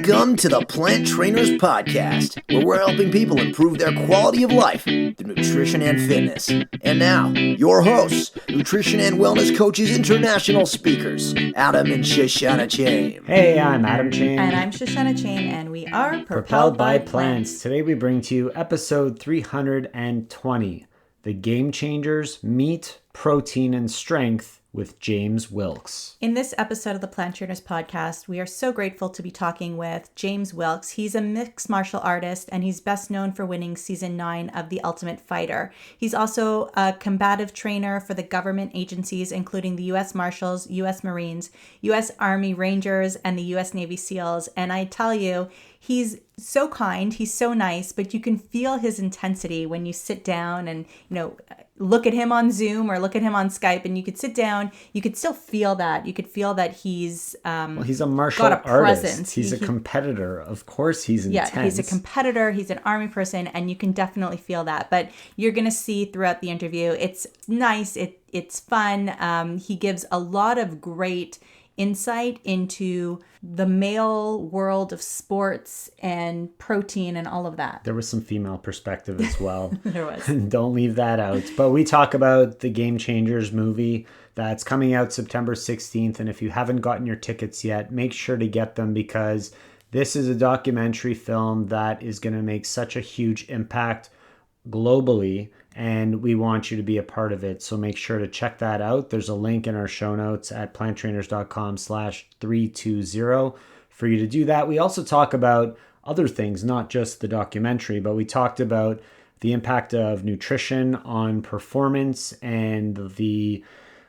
Welcome to the Plant Trainers Podcast, where we're helping people improve their quality of life through nutrition and fitness. And now, your hosts, nutrition and wellness coaches, international speakers, Adam and Shoshana Chain. Hey, I'm Adam Chain. And I'm Shoshana Chain, and we are Propelled by Plants. Today we bring to you episode 320, The Game Changers, Meat, Protein, and Strength with James Wilks. In this episode of the Plant Trainers Podcast, we are so grateful to be talking with James Wilks. He's a mixed martial artist, and he's best known for winning season 9 of The Ultimate Fighter. He's also a combative trainer for the government agencies, including the US Marshals, US Marines, US Army Rangers, and the US Navy SEALs. And I tell you, he's so kind, he's so nice, but you can feel his intensity when you sit down and, look at him on Zoom or look at him on Skype, and you could sit down, you could still feel that. You could feel that he's he's a martial artist. Presence. He's a competitor. Of course he's intense. Yeah, he's a competitor. He's an army person, and you can definitely feel that. But you're going to see throughout the interview, it's nice. It's fun. He gives a lot of great insight into the male world of sports and protein and all of that. There was some female perspective as well. There was. Don't leave that out. But we talk about the Game Changers movie that's coming out September 16th. And if you haven't gotten your tickets yet, make sure to get them, because this is a documentary film that is going to make such a huge impact globally, and we want you to be a part of it. So make sure to check that out. There's a link in our show notes at planttrainers.com/320 for you to do that. We also talk about other things, not just the documentary, but we talked about the impact of nutrition on performance and the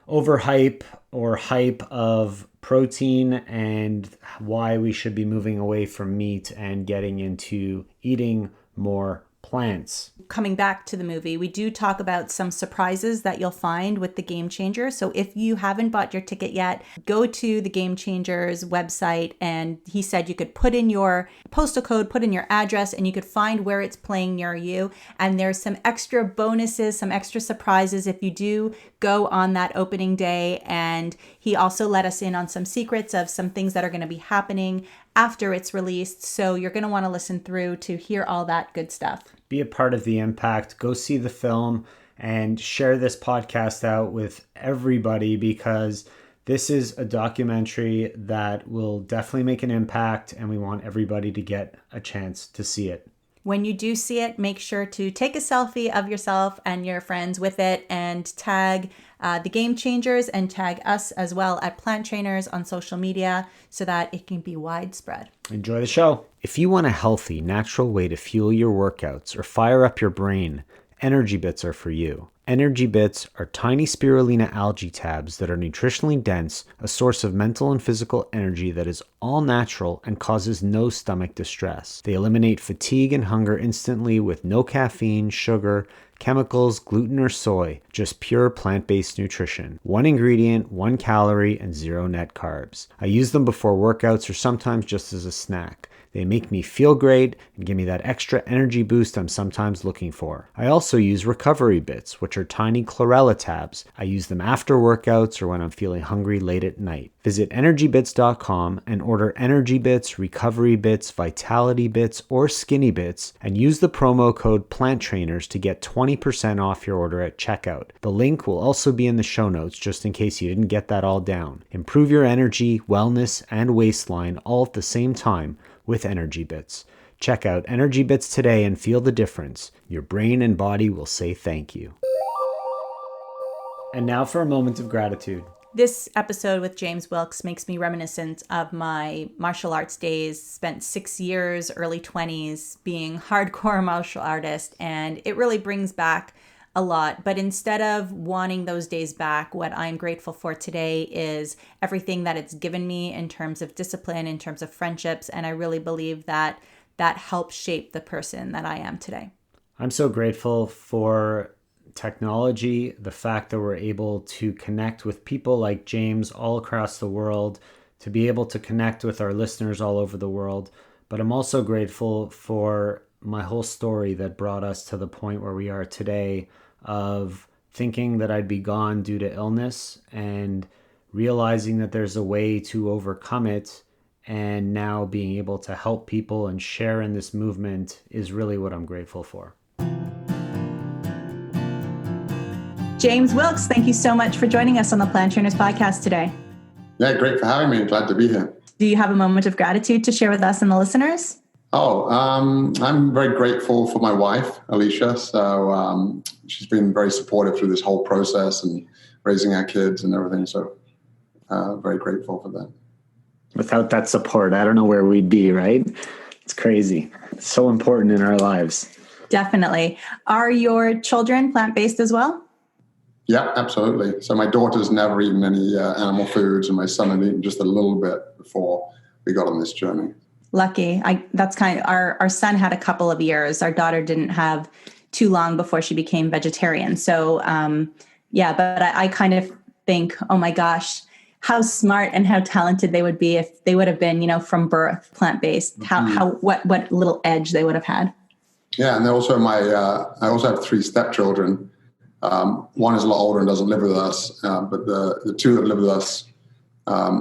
overhype or hype of protein and why we should be moving away from meat and getting into eating more plants. Coming back to the movie, we do talk about some surprises that you'll find with the Game Changers. So if you haven't bought your ticket yet, go to the Game Changers website, and he said you could put in your postal code, put in your address, and you could find where it's playing near you. And there's some extra bonuses, some extra surprises if you do go on that opening day. And he also let us in on some secrets of some things that are going to be happening after it's released. So you're going to want to listen through to hear all that good stuff. Be a part of the impact. Go see the film and share this podcast out with everybody, because this is a documentary that will definitely make an impact, and we want everybody to get a chance to see it. When you do see it, make sure to take a selfie of yourself and your friends with it, and tag the Game Changers and tag us as well at Plant Trainers on social media so that it can be widespread. Enjoy the show. If you want a healthy, natural way to fuel your workouts or fire up your brain, Energy Bits are for you. Energy Bits are tiny spirulina algae tabs that are nutritionally dense, a source of mental and physical energy that is all natural and causes no stomach distress. They eliminate fatigue and hunger instantly with no caffeine, sugar, chemicals, gluten, or soy, just pure plant-based nutrition. 1 ingredient, 1 calorie, and 0 net carbs. I use them before workouts or sometimes just as a snack. They make me feel great and give me that extra energy boost I'm sometimes looking for. I also use Recovery Bits, which are tiny chlorella tabs. I use them after workouts or when I'm feeling hungry late at night. Visit energybits.com and order Energy Bits, Recovery Bits, Vitality Bits, or Skinny Bits, and use the promo code PLANTTRAINERS to get 20% off your order at checkout. The link will also be in the show notes just in case you didn't get that all down. Improve your energy, wellness, and waistline all at the same time with Energy Bits. Check out Energy Bits today and feel the difference. Your brain and body will say thank you. And now for a moment of gratitude. This episode with James Wilks makes me reminiscent of my martial arts days. Spent 6 years, early 20s, being hardcore martial artist, and it really brings back a lot. But instead of wanting those days back, what I'm grateful for today is everything that it's given me in terms of discipline, in terms of friendships, and I really believe that that helps shape the person that I am today. I'm so grateful for technology, the fact that we're able to connect with people like James all across the world, to be able to connect with our listeners all over the world. But I'm also grateful for my whole story that brought us to the point where we are today, of thinking that I'd be gone due to illness and realizing that there's a way to overcome it and now being able to help people and share in this movement is really what I'm grateful for. James Wilks, thank you so much for joining us on the Plant Trainers podcast today. Yeah, great for having me. Glad to be here. Do you have a moment of gratitude to share with us and the listeners? I'm very grateful for my wife, Alicia. So she's been very supportive through this whole process and raising our kids and everything. So very grateful for that. Without that support, I don't know where we'd be, right? It's crazy. It's so important in our lives. Definitely. Are your children plant-based as well? Yeah, absolutely. So my daughter's never eaten any animal foods, and my son had eaten just a little bit before we got on this journey. Lucky. That's kind of our son had a couple of years. Our daughter didn't have too long before she became vegetarian. So but I kind of think, oh my gosh, how smart and how talented they would be if they would have been, from birth plant-based. What little edge they would have had. Yeah, and also I also have 3 stepchildren. One is a lot older and doesn't live with us, but the 2 that live with us,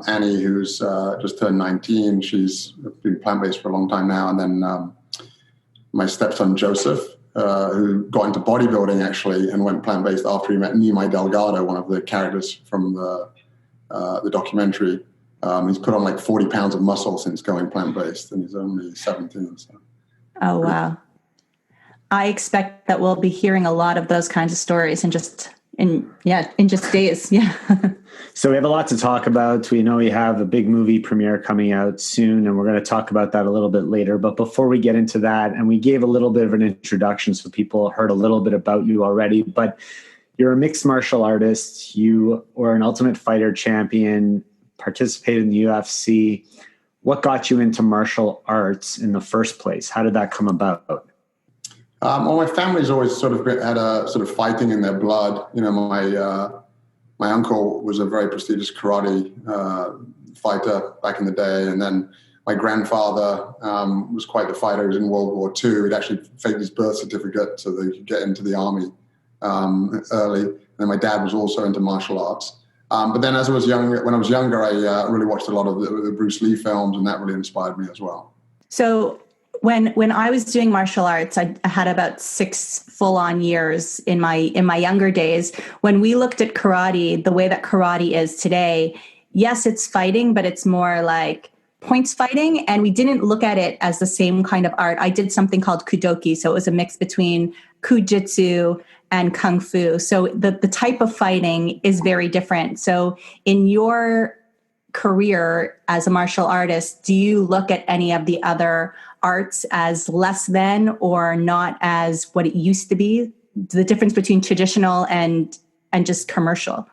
Annie, who's just turned 19, she's been plant-based for a long time now, and then my stepson Joseph, who got into bodybuilding actually and went plant-based after he met Nimai Delgado, one of the characters from the documentary. He's put on like 40 pounds of muscle since going plant-based, and he's only 17. So. Oh, wow. I expect that we'll be hearing a lot of those kinds of stories in just days. Yeah. So we have a lot to talk about. We know we have a big movie premiere coming out soon, and we're going to talk about that a little bit later. But before we get into that, and we gave a little bit of an introduction so people heard a little bit about you already, but you're a mixed martial artist. You were an Ultimate Fighter champion, participated in the UFC. What got you into martial arts in the first place? How did that come about? Well, my family's always sort of had a sort of fighting in their blood. My uncle was a very prestigious karate fighter back in the day, and then my grandfather was quite the fighter. He was in World War II. He'd actually faked his birth certificate so that he could get into the army early. And then my dad was also into martial arts. But then when I was younger, I really watched a lot of the Bruce Lee films, and that really inspired me as well. So when I was doing martial arts, I had about 6 full-on years in my younger days. When we looked at karate, the way that karate is today, yes, it's fighting, but it's more like points fighting. And we didn't look at it as the same kind of art. I did something called kudoki. So it was a mix between kujitsu and kung fu. So the type of fighting is very different. So in your career as a martial artist, do you look at any of the other arts as less than or not as what it used to be? The difference between traditional and just commercial?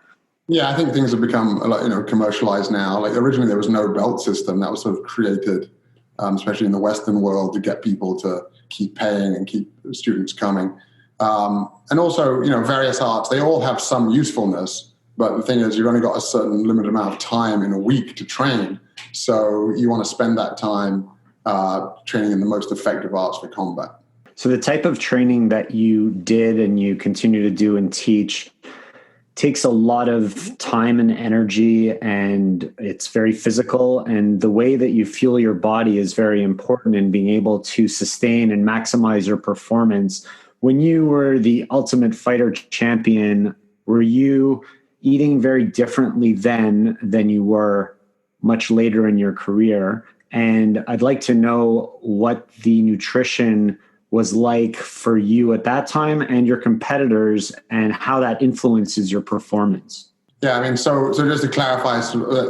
Yeah, I think things have become a lot, commercialized now. Like originally there was no belt system that was sort of created, especially in the Western world, to get people to keep paying and keep students coming. And also, various arts, they all have some usefulness. But the thing is, you've only got a certain limited amount of time in a week to train. So you want to spend that time training in the most effective arts for combat. So the type of training that you did and you continue to do and teach takes a lot of time and energy, and it's very physical. And the way that you fuel your body is very important in being able to sustain and maximize your performance. When you were the Ultimate Fighter champion, were you eating very differently then than you were much later in your career? And I'd like to know what the nutrition was like for you at that time and your competitors, and how that influences your performance. Yeah, I mean, so just to clarify,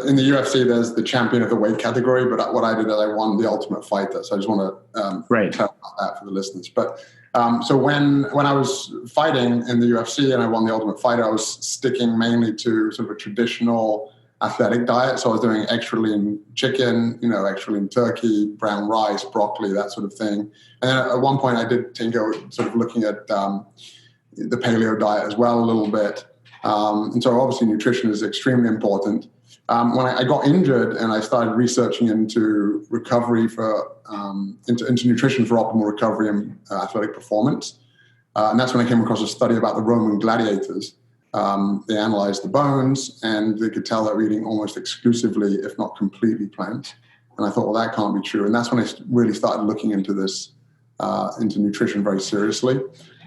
in the UFC, there's the champion of the weight category, but what I did is I won the Ultimate Fighter. So I just want to tell about that for the listeners. But so when I was fighting in the UFC and I won the Ultimate Fighter, I was sticking mainly to sort of a traditional athletic diet. So I was doing extra lean chicken, extra lean turkey, brown rice, broccoli, that sort of thing. And then at one point I did tinker sort of looking at the paleo diet as well a little bit. And so obviously nutrition is extremely important. When I got injured and I started researching into recovery into nutrition for optimal recovery and athletic performance. And that's when I came across a study about the Roman Gladiators. They analyzed the bones and they could tell they were eating almost exclusively, if not completely, plants. And I thought, well, that can't be true. And that's when I really started looking into this, into nutrition very seriously.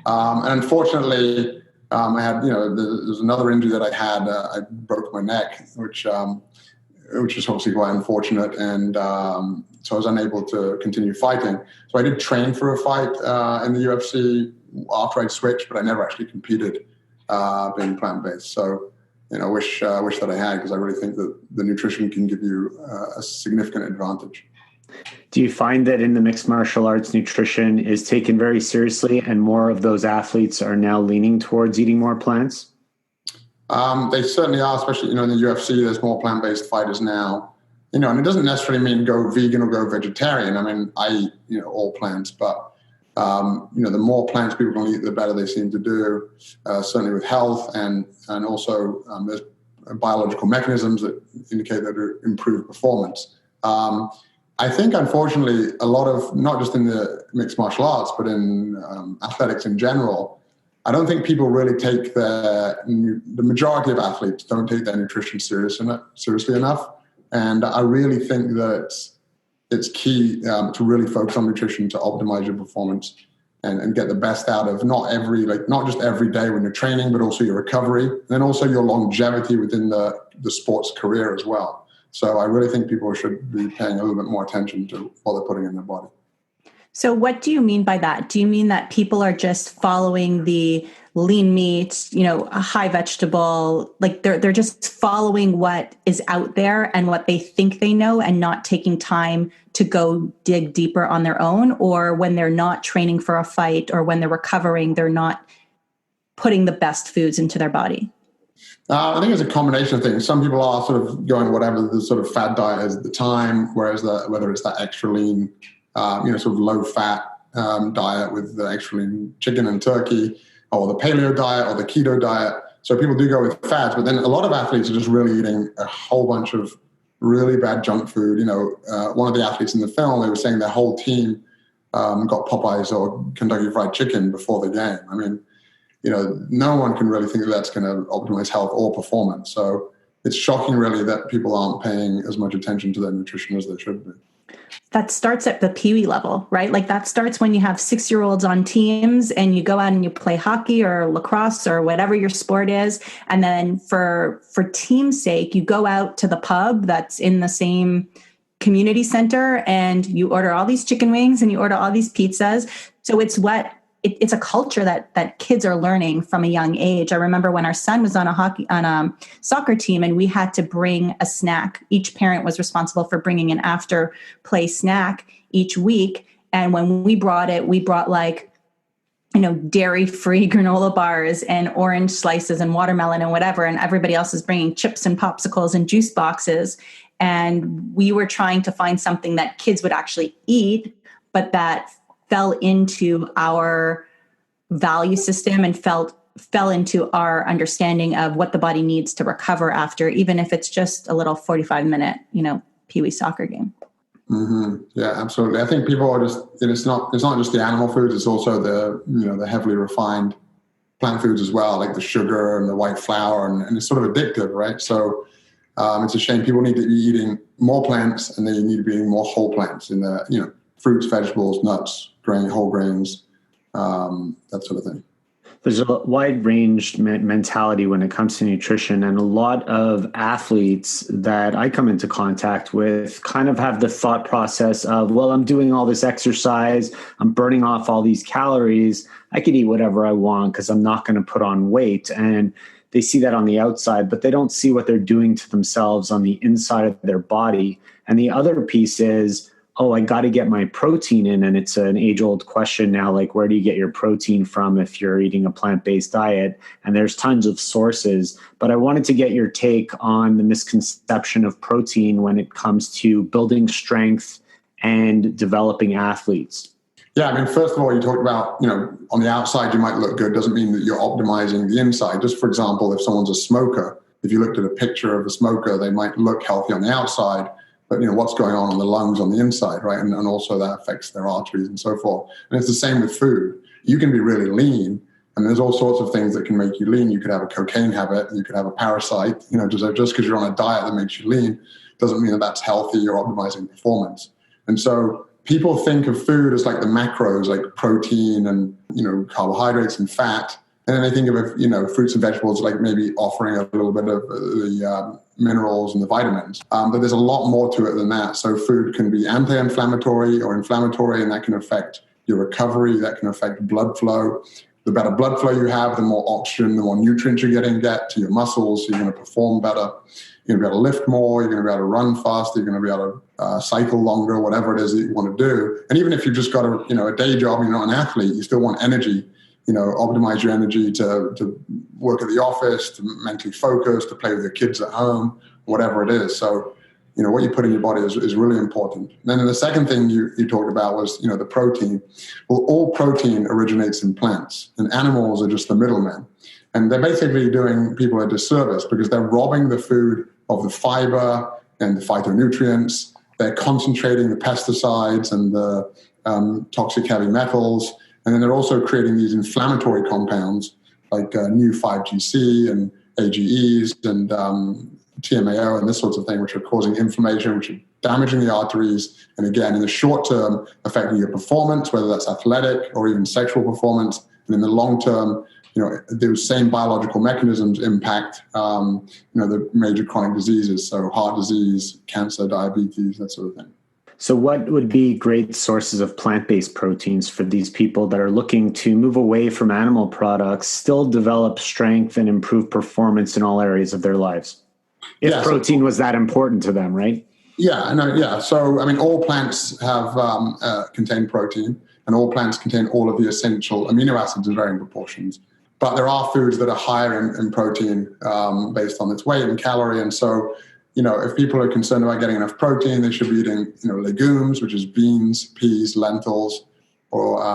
And unfortunately, I had, there's another injury that I had. I broke my neck, which was obviously quite unfortunate. And so I was unable to continue fighting. So I did train for a fight in the UFC after I'd switched, but I never actually competed being plant-based. So, I wish that I had, because I really think that the nutrition can give you a significant advantage. Do you find that in the mixed martial arts, nutrition is taken very seriously and more of those athletes are now leaning towards eating more plants? They certainly are, especially, in the UFC, there's more plant-based fighters now, and it doesn't necessarily mean go vegan or go vegetarian. I mean, I eat, all plants, but, the more plants people can eat, the better they seem to do, certainly with health. And also there's biological mechanisms that indicate that improve performance. I think, unfortunately, a lot of, not just in the mixed martial arts, but in athletics in general, I don't think people really take the majority of athletes don't take their nutrition seriously enough. And I really think that it's key to really focus on nutrition to optimize your performance and get the best out of not just every day when you're training, but also your recovery, and then also your longevity within the sports career as well. So I really think people should be paying a little bit more attention to what they're putting in their body. So what do you mean by that? Do you mean that people are just following the lean meat, a high vegetable, like they're just following what is out there and what they think they know, and not taking time to go dig deeper on their own? Or when they're not training for a fight or when they're recovering, they're not putting the best foods into their body? I think it's a combination of things. Some people are sort of going whatever the sort of fad diet is at the time, whereas whether it's that extra lean, sort of low fat diet with the extra lean chicken and turkey, or the paleo diet or the keto diet. So people do go with fads, but then a lot of athletes are just really eating a whole bunch of really bad junk food. One of the athletes in the film, they were saying their whole team got Popeyes or Kentucky Fried Chicken before the game. I mean, no one can really think that that's going to optimize health or performance. So it's shocking, really, that people aren't paying as much attention to their nutrition as they should be. That starts at the peewee level, right? Like that starts when you have 6-year-olds on teams and you go out and you play hockey or lacrosse or whatever your sport is. And then for team's sake, you go out to the pub that's in the same community center and you order all these chicken wings and you order all these pizzas. So it's a culture that kids are learning from a young age. I remember when our son was on a soccer team and we had to bring a snack. Each parent was responsible for bringing an after play snack each week. And when we brought dairy-free granola bars and orange slices and watermelon and whatever, and everybody else is bringing chips and popsicles and juice boxes. And we were trying to find something that kids would actually eat, but that fell into our value system and fell into our understanding of what the body needs to recover after, even if it's just a little 45-minute, peewee soccer game. Mm-hmm. Yeah, absolutely. I think people are it's not just the animal foods, it's also the heavily refined plant foods as well, like the sugar and the white flour, and it's sort of addictive, right? So it's a shame. People need to be eating more plants, and they need to be eating more whole plants in the, fruits, vegetables, nuts, whole grains, that sort of thing. There's a wide-ranged mentality when it comes to nutrition, and a lot of athletes that I come into contact with kind of have the thought process of, well, I'm doing all this exercise, I'm burning off all these calories, I could eat whatever I want because I'm not going to put on weight. And they see that on the outside, but they don't see what they're doing to themselves on the inside of their body. And the other piece is, I got to get my protein in. And it's an age-old question now, like, where do you get your protein from if you're eating a plant-based diet? And there's tons of sources. But I wanted to get your take on the misconception of protein when it comes to building strength and developing athletes. Yeah, I mean, first of all, you talked about, on the outside you might look good, doesn't mean that you're optimizing the inside. Just for example, if someone's a smoker, if you looked at a picture of a smoker, they might look healthy on the outside, but what's going on in the lungs on the inside, right? And also that affects their arteries and so forth. And it's the same with food. You can be really lean, and there's all sorts of things that can make you lean. You could have a cocaine habit, you could have a parasite, just because you're on a diet that makes you lean. doesn't mean that that's healthy or optimizing performance. And so people think of food as like the macros, like protein and, carbohydrates and fat. And then they think of, fruits and vegetables like maybe offering a little bit of the minerals and the vitamins. But there's a lot more to it than that. So food can be anti-inflammatory or inflammatory, and that can affect your recovery, that can affect blood flow. The better blood flow you have, the more oxygen, the more nutrients you're going to get to your muscles. You're going to perform better. You're going to be able to lift more. You're going to be able to run faster. You're going to be able to cycle longer, whatever it is that you want to do. And even if you've just got a day job and you're not an athlete, you still want energy. Optimize your energy to work at the office, to mentally focus, to play with your kids at home, whatever it is. So, what you put in your body is really important. And then the second thing you talked about was, the protein. Well, all protein originates in plants, and animals are just the middlemen. And they're basically doing people a disservice because they're robbing the food of the fiber and the phytonutrients. They're concentrating the pesticides and the toxic heavy metals. And then they're also creating these inflammatory compounds like new 5GC and AGEs and TMAO and this sorts of thing, which are causing inflammation, which are damaging the arteries. And again, in the short term, affecting your performance, whether that's athletic or even sexual performance. And in the long term, those same biological mechanisms impact, the major chronic diseases. So heart disease, cancer, diabetes, that sort of thing. So what would be great sources of plant-based proteins for these people that are looking to move away from animal products, still develop strength and improve performance in all areas of their lives? If protein was that important to them, right? Yeah. So, all plants have contain protein, and all plants contain all of the essential amino acids in varying proportions. But there are foods that are higher in protein based on its weight and calorie. And so, if people are concerned about getting enough protein, they should be eating, legumes, which is beans, peas, lentils, or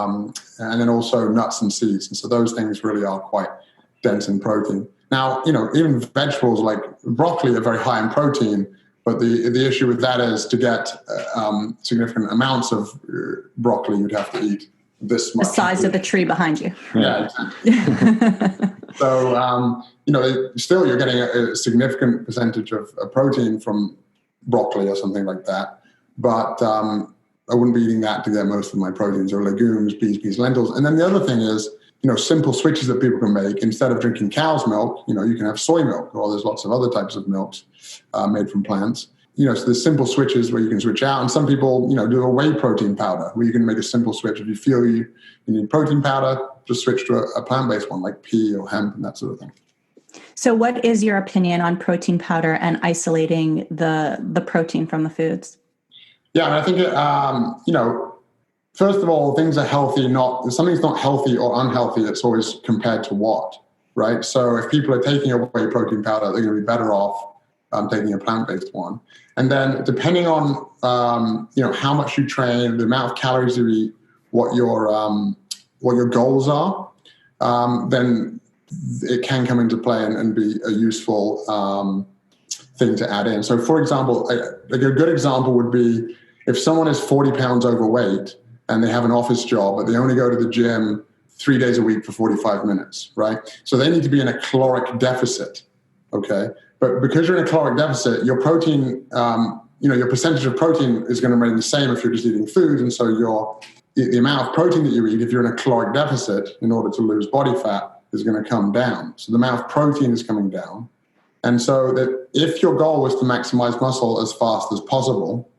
and then also nuts and seeds. And so those things really are quite dense in protein. Now, even vegetables like broccoli are very high in protein, but the issue with that is to get significant amounts of broccoli, you'd have to eat this much. The size of the tree behind you. Yeah, exactly. So, still you're getting a significant percentage of protein from broccoli or something like that. But I wouldn't be eating that to get most of my proteins, or legumes, peas, lentils. And then the other thing is, simple switches that people can make. Instead of drinking cow's milk, you can have soy milk, or there's lots of other types of milks made from plants. So there's simple switches where you can switch out. And some people, do a whey protein powder where you can make a simple switch. If you feel you need protein powder, just switch to a plant-based one like pea or hemp and that sort of thing. So what is your opinion on protein powder and isolating the protein from the foods? Yeah, and I think, first of all, things are healthy. If something's not healthy or unhealthy, it's always compared to what, right? So if people are taking a whey protein powder, they're going to be better off taking a plant-based one. And then depending on, how much you train, the amount of calories you eat, what your goals are, then it can come into play and be a useful thing to add in. So for example, a good example would be if someone is 40 pounds overweight and they have an office job, but they only go to the gym 3 days a week for 45 minutes, right? So they need to be in a caloric deficit, okay? But because you're in a caloric deficit, your protein, your percentage of protein is going to remain the same if you're just eating food. And so the amount of protein that you eat, if you're in a caloric deficit, in order to lose body fat, is going to come down. So the amount of protein is coming down. And so that if your goal was to maximize muscle as fast as possible,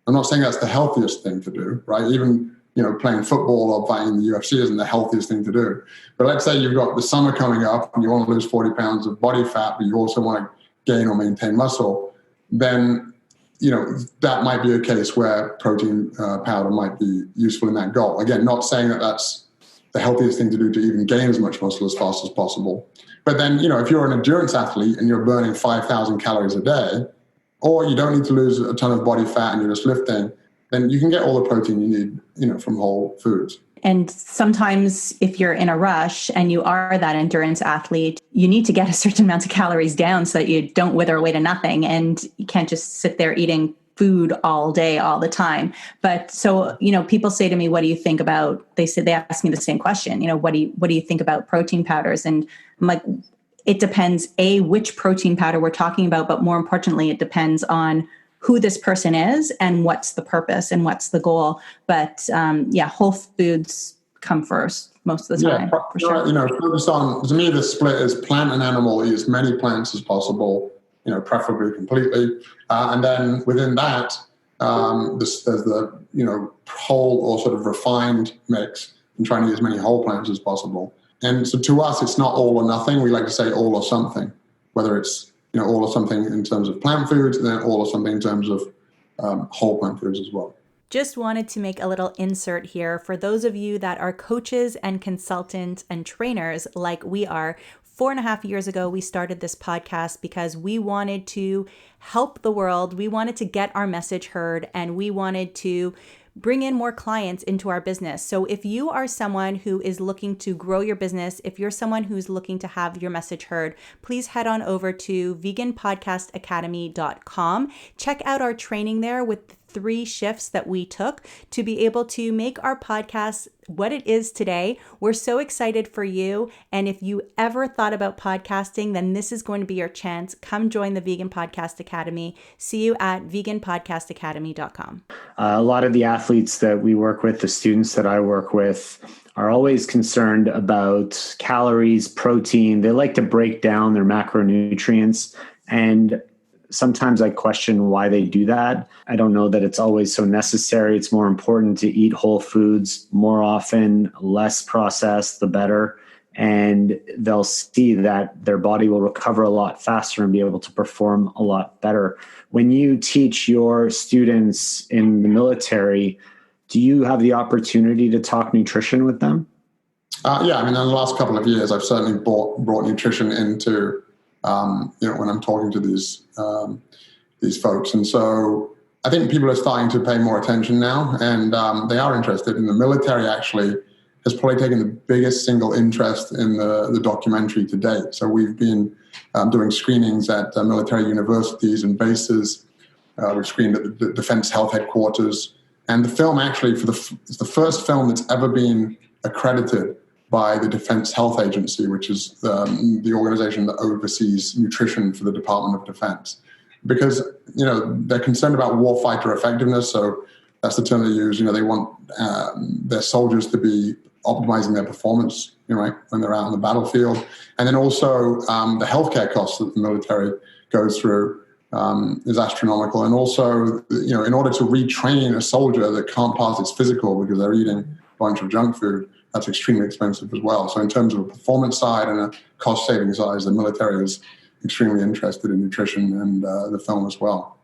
I'm not saying that's the healthiest thing to do, right? Even, playing football or fighting in the UFC isn't the healthiest thing to do. But let's say you've got the summer coming up and you want to lose 40 pounds of body fat, but you also want to gain or maintain muscle, then, that might be a case where protein powder might be useful in that goal. Again, not saying that that's the healthiest thing to do to even gain as much muscle as fast as possible. But then, if you're an endurance athlete and you're burning 5,000 calories a day, or you don't need to lose a ton of body fat and you're just lifting, then you can get all the protein you need, from whole foods. And sometimes if you're in a rush and you are that endurance athlete, you need to get a certain amount of calories down so that you don't wither away to nothing. And you can't just sit there eating food all day, all the time. But so, people say to me, what do you think about, they ask me the same question, what do you think about protein powders? And I'm like, it depends, which protein powder we're talking about, but more importantly, it depends on who this person is and what's the purpose and what's the goal. But whole foods come first most of the time, for sure. Focus on, to me, the split is plant and animal, eat as many plants as possible, preferably completely. And then within that, there's the whole or sort of refined mix and trying to use as many whole plants as possible. And so to us, it's not all or nothing. We like to say all or something, whether it's all or something in terms of plant foods and then all or something in terms of whole plant foods as well. Just wanted to make a little insert here for those of you that are coaches and consultants and trainers like we are. 4.5 years ago, we started this podcast because we wanted to help the world. We wanted to get our message heard, and we wanted to bring in more clients into our business. So if you are someone who is looking to grow your business, if you're someone who's looking to have your message heard, please head on over to veganpodcastacademy.com. Check out our training there with 3 shifts that we took to be able to make our podcast what it is today. We're so excited for you. And if you ever thought about podcasting, then this is going to be your chance. Come join the Vegan Podcast Academy. See you at veganpodcastacademy.com. A lot of the athletes that we work with, the students that I work with, are always concerned about calories, protein. They like to break down their macronutrients, and sometimes I question why they do that. I don't know that it's always so necessary. It's more important to eat whole foods more often, less processed, the better. And they'll see that their body will recover a lot faster and be able to perform a lot better. When you teach your students in the military, do you have the opportunity to talk nutrition with them? In the last couple of years, I've certainly brought nutrition into when I'm talking to these folks. And so I think people are starting to pay more attention now, and they are interested. And the military actually has probably taken the biggest single interest in the documentary to date. So we've been doing screenings at military universities and bases. We've screened at the Defense Health Headquarters. And the film actually, it's the first film that's ever been accredited by the Defense Health Agency, which is the organization that oversees nutrition for the Department of Defense. Because, they're concerned about warfighter effectiveness, so that's the term they use. They want their soldiers to be optimizing their performance, when they're out on the battlefield. And then also the healthcare costs that the military goes through is astronomical. And also, in order to retrain a soldier that can't pass its physical because they're eating a bunch of junk food, that's extremely expensive as well. So in terms of a performance side and a cost-saving side, the military is extremely interested in nutrition and the film as well.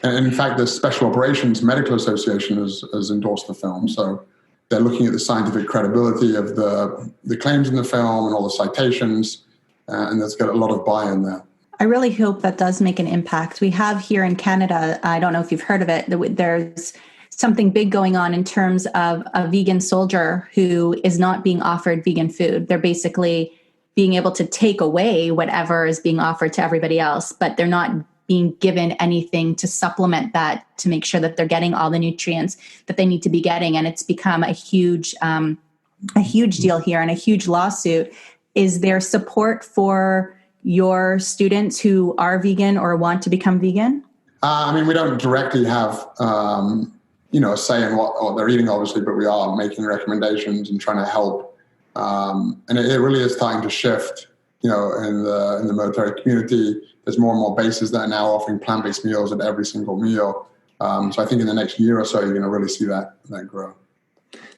And in fact, the Special Operations Medical Association has endorsed the film. So they're looking at the scientific credibility of the claims in the film and all the citations, and that's got a lot of buy-in there. I really hope that does make an impact. We have here in Canada, I don't know if you've heard of it, there's something big going on in terms of a vegan soldier who is not being offered vegan food. They're basically being able to take away whatever is being offered to everybody else, but they're not being given anything to supplement that to make sure that they're getting all the nutrients that they need to be getting. And it's become a huge deal here and a huge lawsuit. Is there support for your students who are vegan or want to become vegan? We don't directly have a say in what they're eating, obviously, but we are making recommendations and trying to help. And it really is starting to shift, in the military community. There's more and more bases that are now offering plant-based meals at every single meal. So I think in the next year or so, you're going to really see that grow.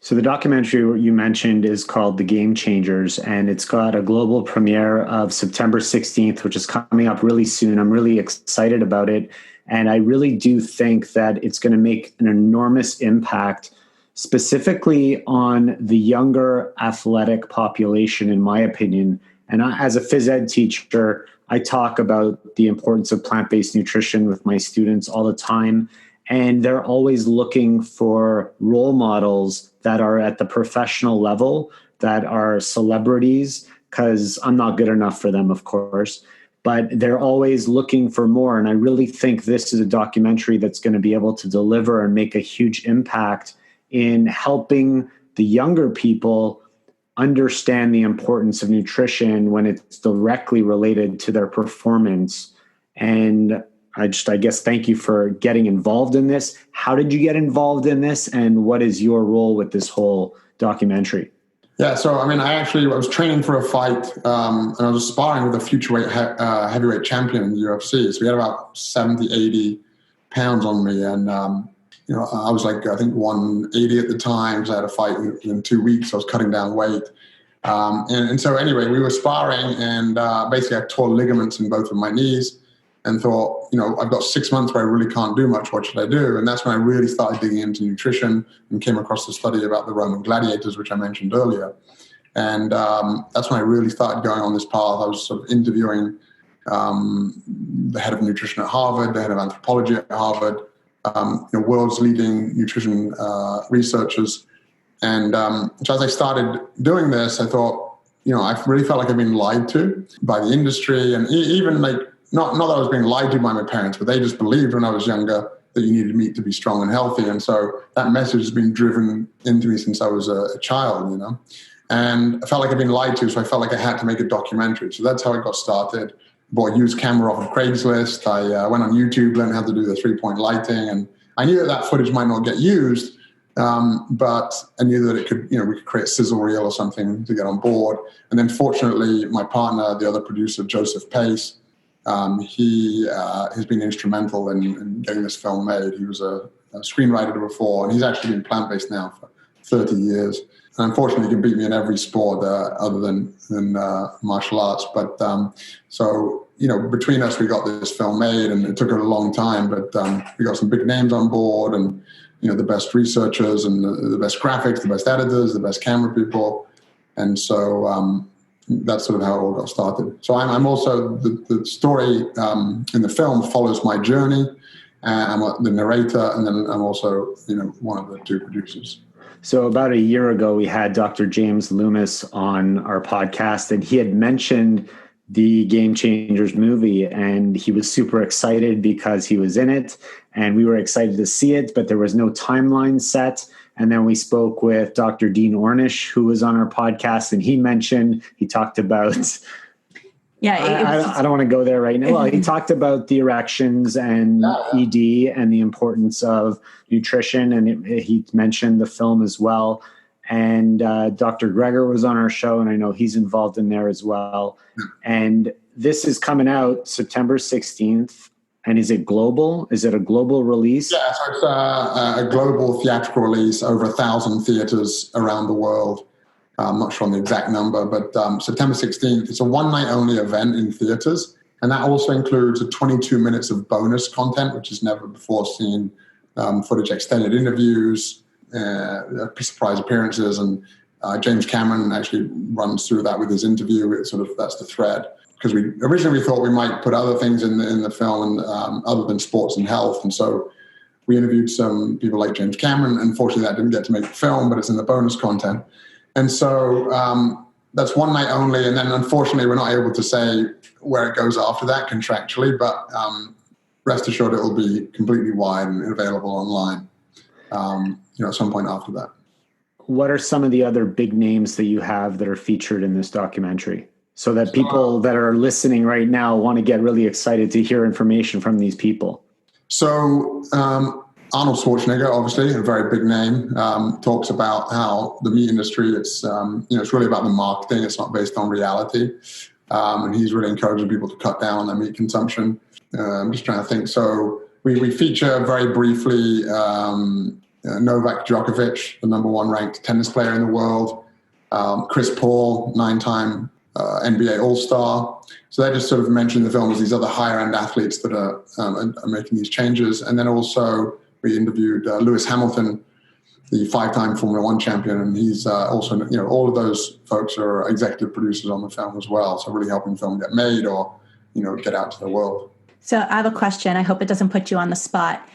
So the documentary you mentioned is called The Game Changers, and it's got a global premiere of September 16th, which is coming up really soon. I'm really excited about it. And I really do think that it's going to make an enormous impact, specifically on the younger athletic population, in my opinion. And as a phys ed teacher, I talk about the importance of plant-based nutrition with my students all the time. And they're always looking for role models that are at the professional level, that are celebrities, because I'm not good enough for them, of course. But they're always looking for more. And I really think this is a documentary that's going to be able to deliver and make a huge impact in helping the younger people understand the importance of nutrition when it's directly related to their performance. And I guess, thank you for getting involved in this. How did you get involved in this, and what is your role with this whole documentary? Yeah, so I was training for a fight, and I was sparring with a heavyweight champion in the UFC. So we had about 70, 80 pounds on me, and I was like, I think 180 at the time. So I had a fight in 2 weeks. I was cutting down weight, and so anyway, we were sparring, and basically I tore ligaments in both of my knees. And thought, I've got 6 months where I really can't do much. What should I do? And that's when I really started digging into nutrition and came across the study about the Roman Gladiators, which I mentioned earlier. And that's when I really started going on this path. I was sort of interviewing the head of nutrition at Harvard, the head of anthropology at Harvard, world's leading nutrition researchers. And so as I started doing this, I thought, I really felt like I've been lied to by the industry, and even like, not that I was being lied to by my parents, but they just believed when I was younger that you needed meat to be strong and healthy. And so that message has been driven into me since I was a child, And I felt like I'd been lied to, so I felt like I had to make a documentary. So that's how it got started. Bought a used camera off of Craigslist. I went on YouTube, learned how to do the 3-point lighting. And I knew that footage might not get used, but I knew that it could, we could create a sizzle reel or something to get on board. And then fortunately, my partner, the other producer, Joseph Pace, he has been instrumental in getting this film made. He was a screenwriter before, and he's actually been plant-based now for 30 years. And unfortunately, he can beat me in every sport other than martial arts. But between us, we got this film made, and it took a long time. But we got some big names on board, and the best researchers, and the best graphics, the best editors, the best camera people, and so. That's sort of how it all got started. So I'm also, the story in the film follows my journey. I'm the narrator, and then I'm also, one of the two producers. So about a year ago, we had Dr. James Loomis on our podcast, and he had mentioned the Game Changers movie, and he was super excited because he was in it, and we were excited to see it, but there was no timeline set. And then we spoke with Dr. Dean Ornish, who was on our podcast, and he talked about, I don't want to go there right now. Well, he talked about the erections and ED and the importance of nutrition, and he mentioned the film as well. And Dr. Greger was on our show, and I know he's involved in there as well. And this is coming out September 16th. And is it global? Is it a global release? Yeah, so it's a global theatrical release, over 1,000 theaters around the world. I'm not sure on the exact number, but September 16th, it's a one-night-only event in theaters. And that also includes 22 minutes of bonus content, which is never before seen, footage, extended interviews, surprise appearances. And James Cameron actually runs through that with his interview. It's that's the thread. Because we originally thought we might put other things in the film, other than sports and health. And so we interviewed some people like James Cameron. Unfortunately, that didn't get to make the film, but it's in the bonus content. And so that's one night only. And then unfortunately, we're not able to say where it goes after that contractually, but rest assured it will be completely wide and available online, at some point after that. What are some of the other big names that you have that are featured in this documentary? So that people that are listening right now want to get really excited to hear information from these people. So Arnold Schwarzenegger, obviously a very big name, talks about how the meat industry, it's really about the marketing. It's not based on reality. And he's really encouraging people to cut down on their meat consumption. I'm just trying to think. So we feature very briefly Novak Djokovic, the number one ranked tennis player in the world. Chris Paul, 9-time NBA All-Star. So they just sort of mentioned the film as these other higher-end athletes that are making these changes. And then also we interviewed Lewis Hamilton, the 5-time Formula One champion, and he's also, all of those folks are executive producers on the film as well. So really helping the film get made or, get out to the world. So I have a question. I hope it doesn't put you on the spot.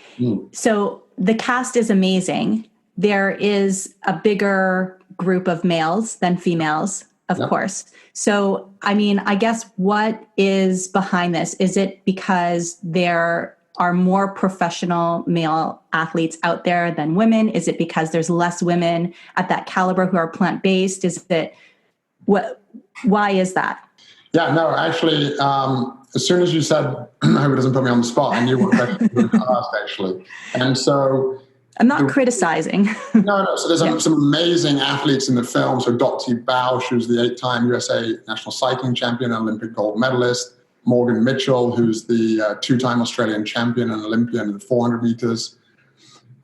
So the cast is amazing. There is a bigger group of males than females, of course. So, I guess what is behind this? Is it because there are more professional male athletes out there than women? Is it because there's less women at that caliber who are plant-based? Why is that? Yeah, no, actually, as soon as you said, I hope it doesn't put me on the spot, I knew what question you were going to ask, actually. And so... I'm not criticizing. No. So there's some amazing athletes in the film. So Dottie Bausch, who's the 8-time USA national cycling champion and Olympic gold medalist. Morgan Mitchell, who's the 2-time Australian champion and Olympian in the 400 meters,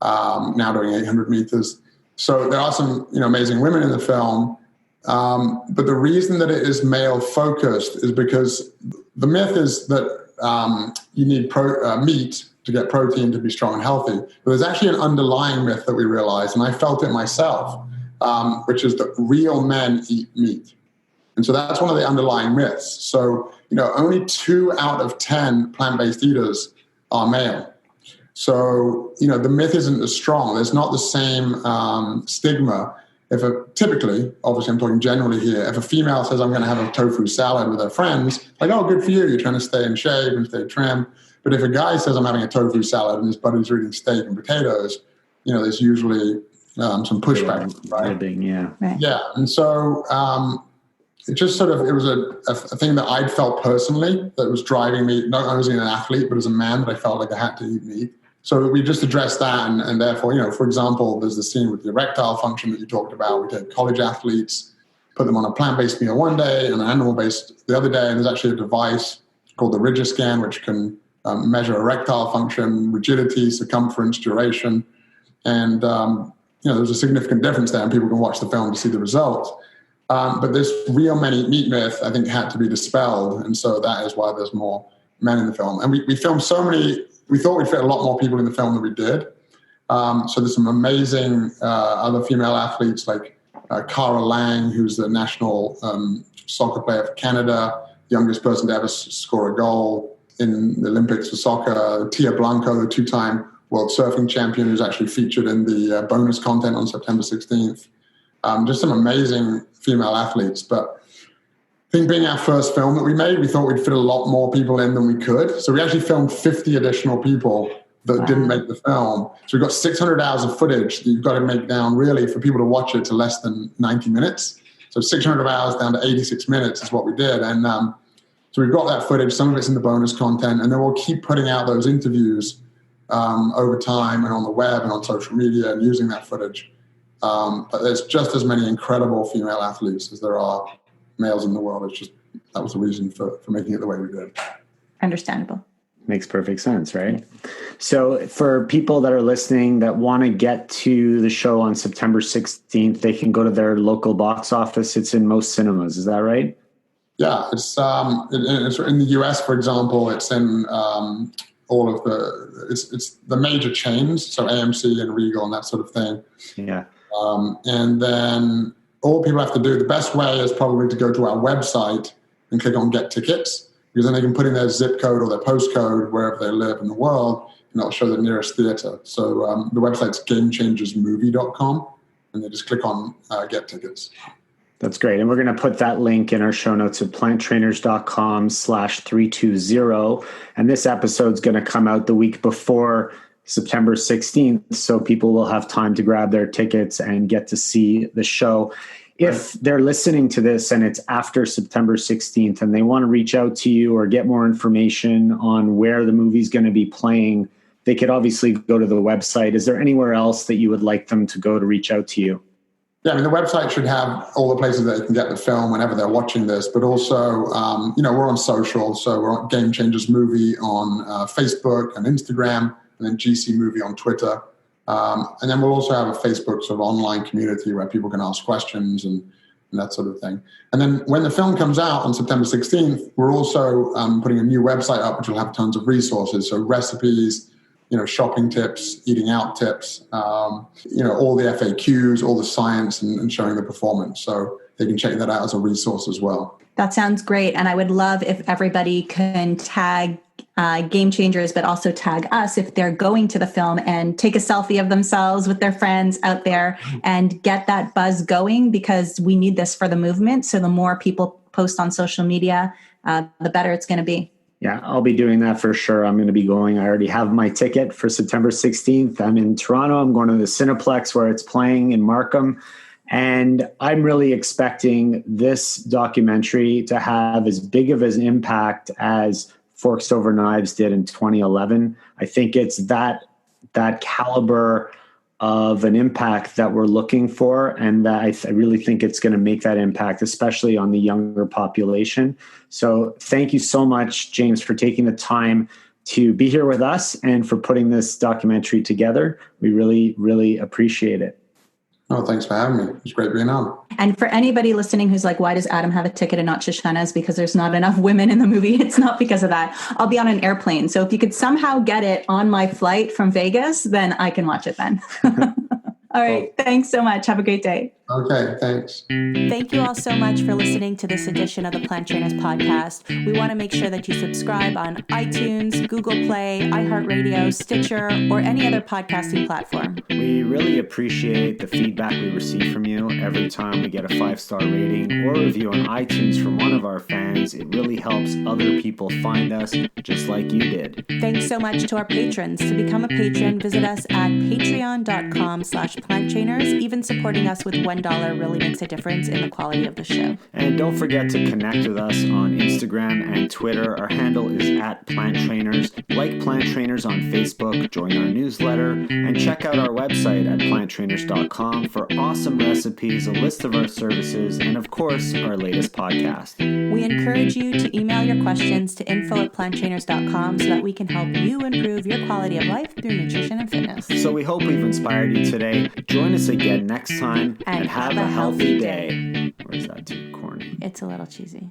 now doing 800 meters. So there are some amazing women in the film. But the reason that it is male focused is because the myth is that you need meat to get protein to be strong and healthy. But there's actually an underlying myth that we realized, and I felt it myself, which is that real men eat meat. And so that's one of the underlying myths. So, only 2 out of 10 plant-based eaters are male. So, the myth isn't as strong. There's not the same stigma. Typically, obviously I'm talking generally here, if a female says I'm going to have a tofu salad with her friends, like, oh, good for you, you're trying to stay in shape and stay trim. But if a guy says I'm having a tofu salad and his buddies are eating steak and potatoes, there's usually some pushback, right? Right. Yeah, and so it just it was a thing that I'd felt personally that was driving me, not only as an athlete, but as a man, that I felt like I had to eat meat. So we just addressed that, and therefore, for example, there's the scene with the erectile function that you talked about. We take college athletes, put them on a plant-based meal one day and an animal-based the other day, and there's actually a device called the Rigiscan, which can measure erectile function, rigidity, circumference, duration. And, there's a significant difference there, and people can watch the film to see the results. But this real men eat meat myth, I think, had to be dispelled. And so that is why there's more men in the film. And we filmed we thought we'd fit a lot more people in the film than we did. So there's some amazing other female athletes like Cara Lang, who's the national soccer player for Canada, youngest person to ever score a goal in the Olympics for soccer. Tia Blanco, the 2-time world surfing champion, who's actually featured in the bonus content on September 16th. Just some amazing female athletes. But I think being our first film that we made, we thought we'd fit a lot more people in than we could. So we actually filmed 50 additional people that didn't make the film. So we've got 600 hours of footage that you've got to make down, really, for people to watch it, to less than 90 minutes. So 600 hours down to 86 minutes is what we did. And so we've got that footage. Some of it's in the bonus content. And then we'll keep putting out those interviews over time and on the web and on social media and using that footage. But there's just as many incredible female athletes as there are males in the world. It's just, that was the reason for making it the way we did. Understandable. Makes perfect sense, right? So for people that are listening that want to get to the show on September 16th, they can go to their local box office. It's in most cinemas. Is that right? Yeah, it's in the US, for example. It's in all of it's the major chains, so AMC and Regal and that sort of thing. Yeah. And then all people have to do, the best way is probably to go to our website and click on Get Tickets, because then they can put in their zip code or their postcode wherever they live in the world, and it'll show the nearest theater. So the website's gamechangersmovie.com, and they just click on Get Tickets. That's great. And we're going to put that link in our show notes at planttrainers.com/320. And this episode's going to come out the week before September 16th, so people will have time to grab their tickets and get to see the show. If they're listening to this and it's after September 16th and they want to reach out to you or get more information on where the movie's going to be playing, they could obviously go to the website. Is there anywhere else that you would like them to go to reach out to you? Yeah, I mean, the website should have all the places that they can get the film whenever they're watching this, but also, we're on social. So we're on Game Changers Movie on Facebook and Instagram, and then GC Movie on Twitter. And then we'll also have a Facebook sort of online community where people can ask questions and that sort of thing. And then when the film comes out on September 16th, we're also putting a new website up, which will have tons of resources. So recipes, shopping tips, eating out tips, all the FAQs, all the science and showing the performance. So they can check that out as a resource as well. That sounds great. And I would love if everybody can tag Game Changers, but also tag us if they're going to the film and take a selfie of themselves with their friends out there and get that buzz going, because we need this for the movement. So the more people post on social media, the better it's going to be. Yeah, I'll be doing that for sure. I'm going to be going. I already have my ticket for September 16th. I'm in Toronto. I'm going to the Cineplex where it's playing in Markham. And I'm really expecting this documentary to have as big of an impact as Forks Over Knives did in 2011. I think it's that caliber of an impact that we're looking for, and that I really think it's going to make that impact, especially on the younger population. So thank you so much, James, for taking the time to be here with us and for putting this documentary together. We really, really appreciate it. Oh, thanks for having me. It's great being on. And for anybody listening who's like, why does Adam have a ticket and not Shoshana? Is because there's not enough women in the movie. It's not because of that. I'll be on an airplane. So if you could somehow get it on my flight from Vegas, then I can watch it then. All right. Thanks so much. Have a great day. Okay, thanks. Thank you all so much for listening to this edition of the Plant Trainers podcast. We want to make sure that you subscribe on iTunes, Google Play, iHeartRadio, Stitcher, or any other podcasting platform. We really appreciate the feedback we receive from you every time we get a 5-star rating or review on iTunes from one of our fans. It really helps other people find us just like you did. Thanks so much to our patrons. To become a patron, visit us at patreon.com/planttrainers. Even supporting us with $1 really makes a difference in the quality of the show. And don't forget to connect with us on Instagram and Twitter. Our handle is @PlantTrainers. Like Plant Trainers on Facebook, join our newsletter, and check out our website at planttrainers.com for awesome recipes, a list of our services, and of course, our latest podcast. We encourage you to email your questions to info@planttrainers.com so that we can help you improve your quality of life through nutrition and fitness. So we hope we've inspired you today. Join us again next time and have a healthy day. Or is that too corny? It's a little cheesy.